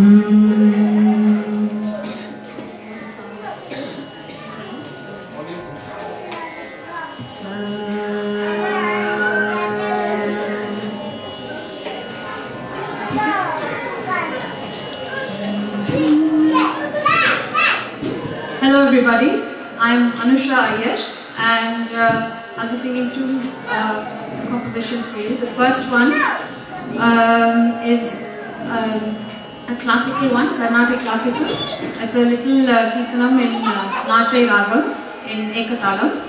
Hello everybody, I'm Anusha Iyer and I'll be singing two compositions for you. The first one is a classical one, Carnatic classical. It's a little Kirtanam in Natya Ragam in Ekatalam.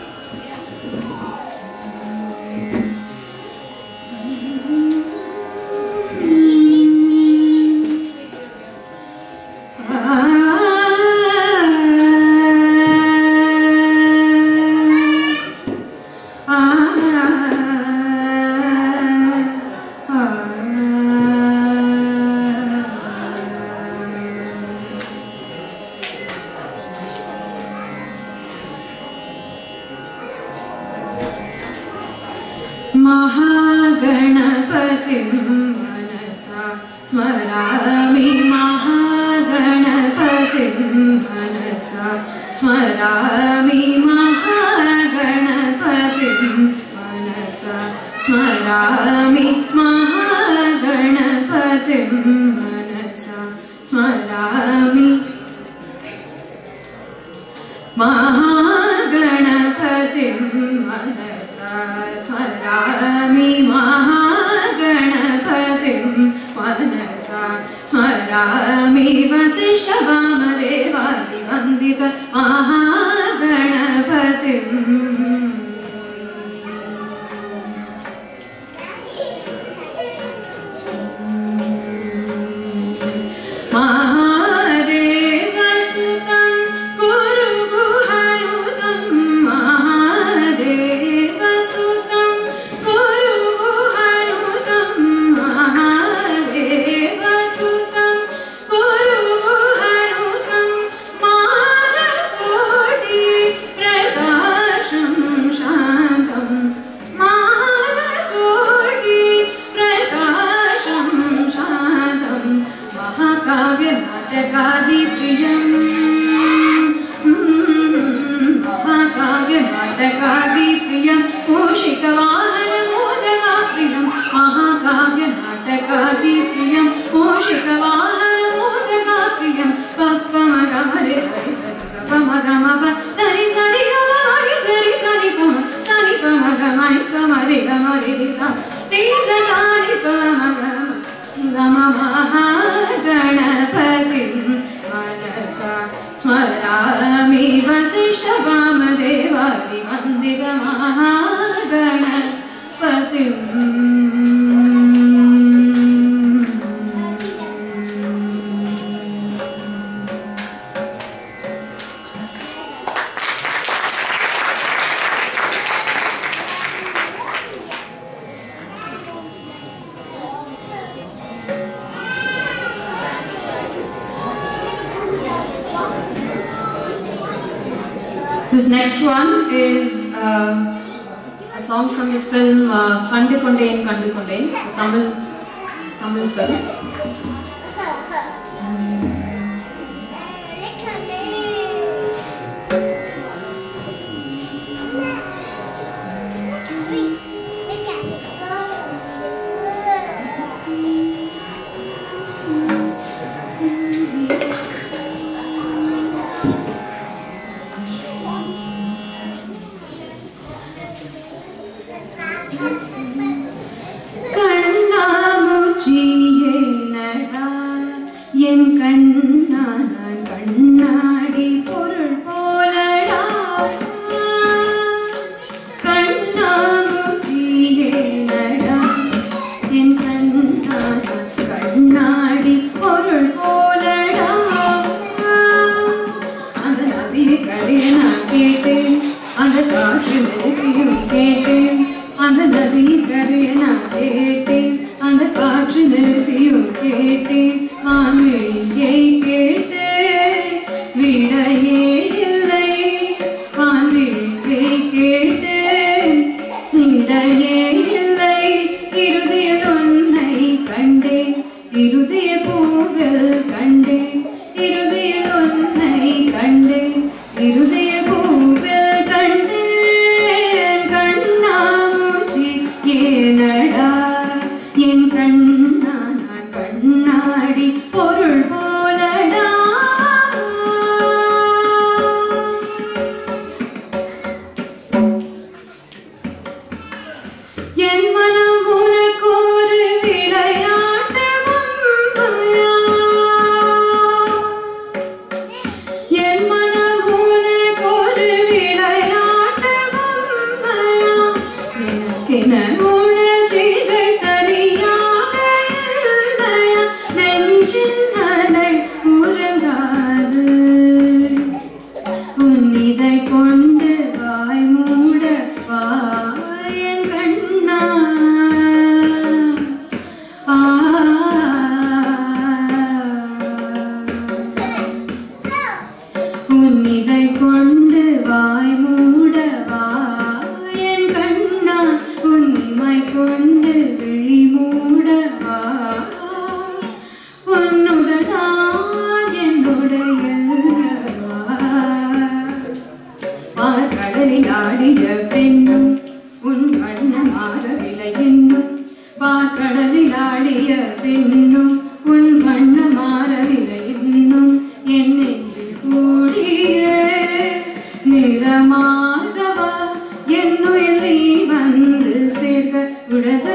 महागणपतिं मनसा स्मरामि महागणपतिं मनसा स्मरामि महागणपतिं मनसा स्मरामि महागणपतिं मनसा स्मरामि महागणपतिं मनसा स्मरामि महागणपतिं मनसा स्मरामि वसिष्ठवामदेवादिवन्दित महागणपतिम् महागणपतिं मनसा स्मरामि वसिष्ठवामदेवादिवन्दित महागणपतिम् This next one is a song from this film Kandu Kondain Kandu Kondain. It's a Tamil film. இருதய பூவில் கண் என உணர்ச்சிகள் தனியாக இல்லையா நெஞ்சின் அலை உறங்காது உன்னிதை கொண்டு வாய் மூட வாயன் கண்ணா உன்னிதை கொண்டு வாய் மூட வாயன் கண்ணா உன்னிமை கொண்டு விழி மூட வா உன்னுடன் என்னுடைய கடலில் ஆடிய பெண்ணும் உன் வண்ணம் மாறவில்லை என்னும் பார்க்கடலில் ஆடிய பெண்ணும் உன் வண்ணம் மாறவில்லை என்னும் என் நெஞ்சில் கூடிய நிறமாகவா என்னுயிர் நீ வந்து சேர்க்க உழத